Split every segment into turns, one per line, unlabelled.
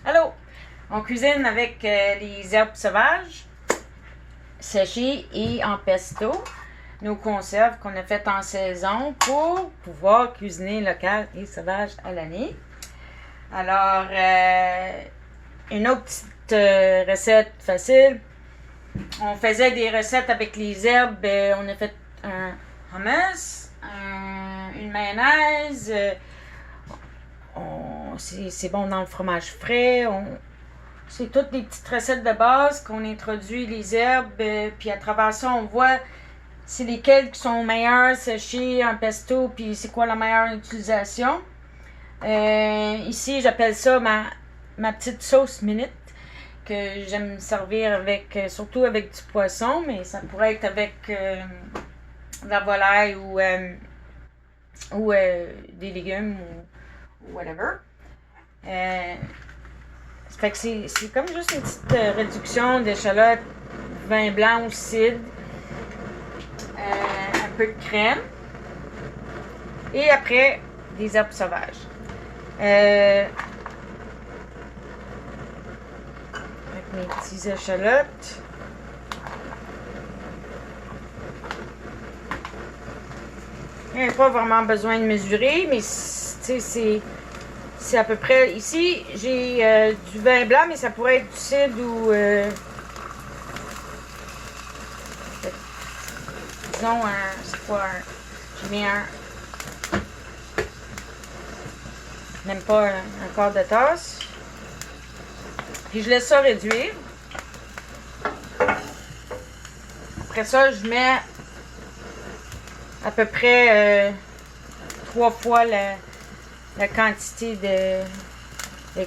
Allô! On cuisine avec les herbes sauvages, séchées et en pesto. Nos conserves qu'on a faites en saison pour pouvoir cuisiner local et sauvage à l'année. Alors, une autre petite recette facile. On faisait des recettes avec les herbes. On a fait un hummus, une mayonnaise. C'est bon dans le fromage frais. C'est toutes des petites recettes de base qu'on introduit les herbes. Puis à travers ça, on voit c'est lesquelles qui sont meilleures séchées en pesto. Puis c'est quoi la meilleure utilisation. Ici, j'appelle ça ma petite sauce minute que j'aime servir avec, surtout avec du poisson, mais ça pourrait être avec de la volaille ou des légumes ou whatever. Fait que c'est comme juste une petite réduction d'échalotes, vin blanc ou cidre, un peu de crème et après des herbes sauvages. Avec mes petits échalotes. Il n'y a pas vraiment besoin de mesurer, mais c'est à peu près... Ici, j'ai du vin blanc, mais ça pourrait être du cidre ou... disons, c'est quoi? J'ai mis même pas un quart de tasse. Puis je laisse ça réduire. Après ça, je mets à peu près 3 fois la quantité de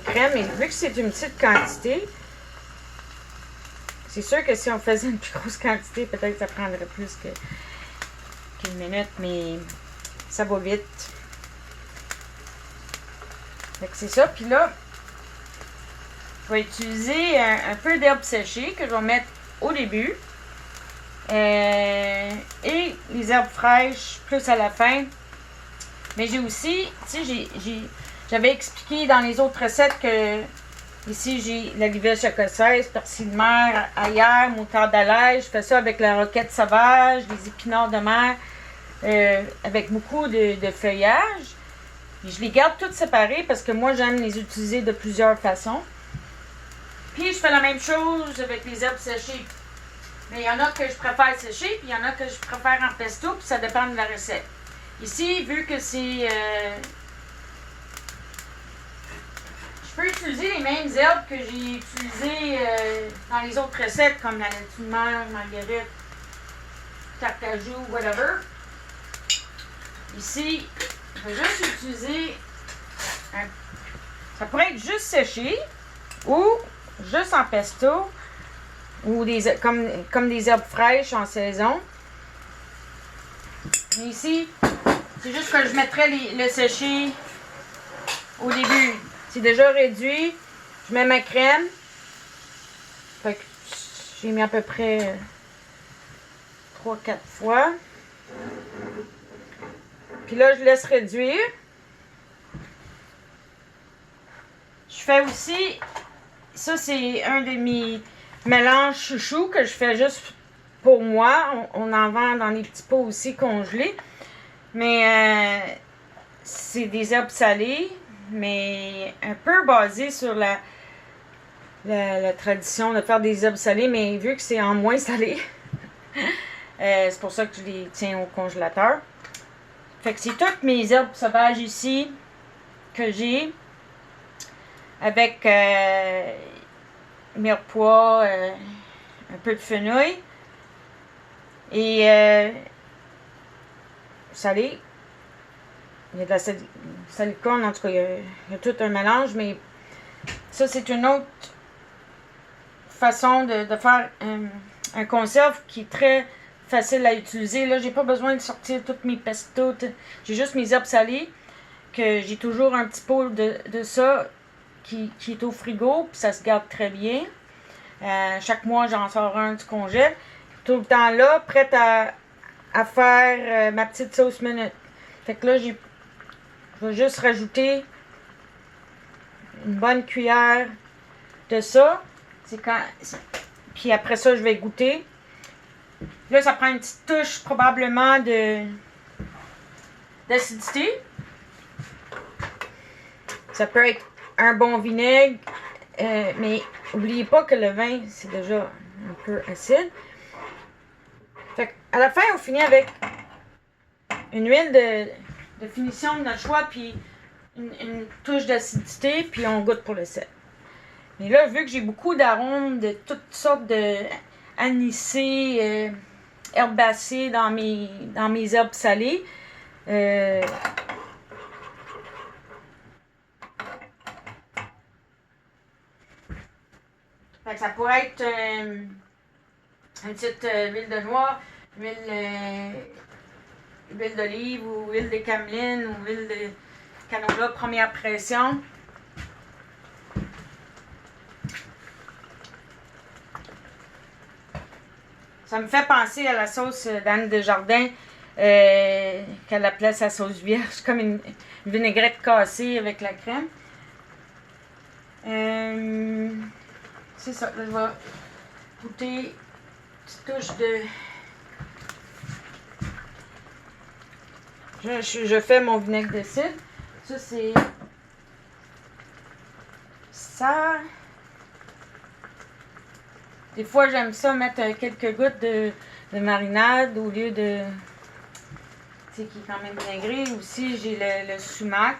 crème. Et vu que c'est une petite quantité, c'est sûr que si on faisait une plus grosse quantité, peut-être que ça prendrait plus qu'une minute, mais ça va vite. Fait que c'est ça. Puis là, je vais utiliser un peu d'herbes séchées que je vais mettre au début. Et les herbes fraîches plus à la fin. Mais j'ai aussi, tu sais, j'avais expliqué dans les autres recettes que ici j'ai la livèche écossaise, persil de mer, aillère, moutarde à l'ail. Je fais ça avec la roquette sauvage, les épinards de mer, avec beaucoup de feuillage. Puis je les garde toutes séparées parce que moi j'aime les utiliser de plusieurs façons. Puis je fais la même chose avec les herbes séchées. Mais il y en a que je préfère sécher, puis il y en a que je préfère en pesto, puis ça dépend de la recette. Ici, vu que c'est... je peux utiliser les mêmes herbes que j'ai utilisées dans les autres recettes, comme la laitue de mer, marguerite, tarcajou, whatever. Ici, je vais juste utiliser... ça pourrait être juste séché, ou juste en pesto, ou comme des herbes fraîches en saison. Mais ici, c'est juste que je mettrais le séché au début. C'est déjà réduit. Je mets ma crème. Fait que j'ai mis à peu près 3-4 fois. Puis là, je laisse réduire. Je fais aussi... Ça, c'est un de mes mélanges chouchou que je fais juste pour moi. On en vend dans les petits pots aussi congelés. Mais c'est des herbes salées, mais un peu basées sur la tradition de faire des herbes salées, mais vu que c'est en moins salé, c'est pour ça que je les tiens au congélateur. Fait que c'est toutes mes herbes sauvages ici que j'ai avec mirepoix, un peu de fenouil et salé. Il y a de la salicone, en tout cas, il y a tout un mélange, mais ça, c'est une autre façon de faire un conserve qui est très facile à utiliser. Là, j'ai pas besoin de sortir toutes mes pestos. J'ai juste mes herbes salées, que j'ai toujours un petit pot de ça qui est au frigo, puis ça se garde très bien. Chaque mois, j'en sors un du congèle. Tout le temps là, prête à faire ma petite sauce minute. Fait que là, je vais juste rajouter une bonne cuillère de ça. C'est quand... Puis après ça, je vais goûter. Là, ça prend une petite touche probablement d'acidité. Ça peut être un bon vinaigre, mais n'oubliez pas que le vin, c'est déjà un peu acide. Fait à la fin, on finit avec une huile de finition de notre choix, puis une touche d'acidité, puis on goûte pour le sel. Mais là, vu que j'ai beaucoup d'arômes de toutes sortes de anisés, herbacées dans mes herbes salées, fait que ça pourrait être une petite huile de noix, huile d'olive ou huile de cameline ou huile de canola première pression. Ça me fait penser à la sauce d'Anne Desjardins qu'elle appelait sa sauce vierge, comme une vinaigrette cassée avec la crème. C'est ça, là, je vais goûter une petite touche de... Je fais mon vinaigre de cidre. Ça, c'est... Ça... Des fois, j'aime ça mettre quelques gouttes de marinade au lieu de... Tu sais, qui est quand même vinaigré. Aussi, j'ai le sumac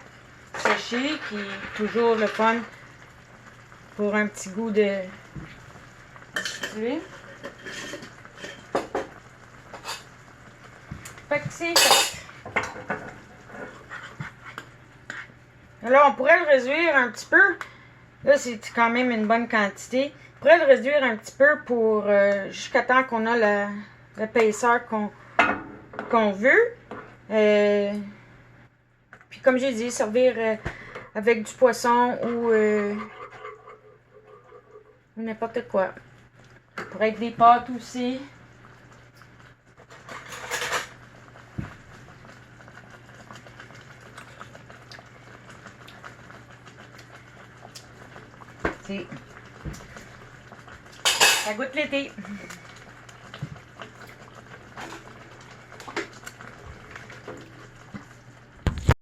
séché qui est toujours le fun pour un petit goût de... Fait que c'est fait. Alors, on pourrait le réduire un petit peu. Là, c'est quand même une bonne quantité. On pourrait le réduire un petit peu pour jusqu'à temps qu'on a l'épaisseur qu'on veut. Puis comme j'ai dit, servir avec du poisson ou n'importe quoi. Ça pourrait être des pâtes aussi. Ça goûte l'été.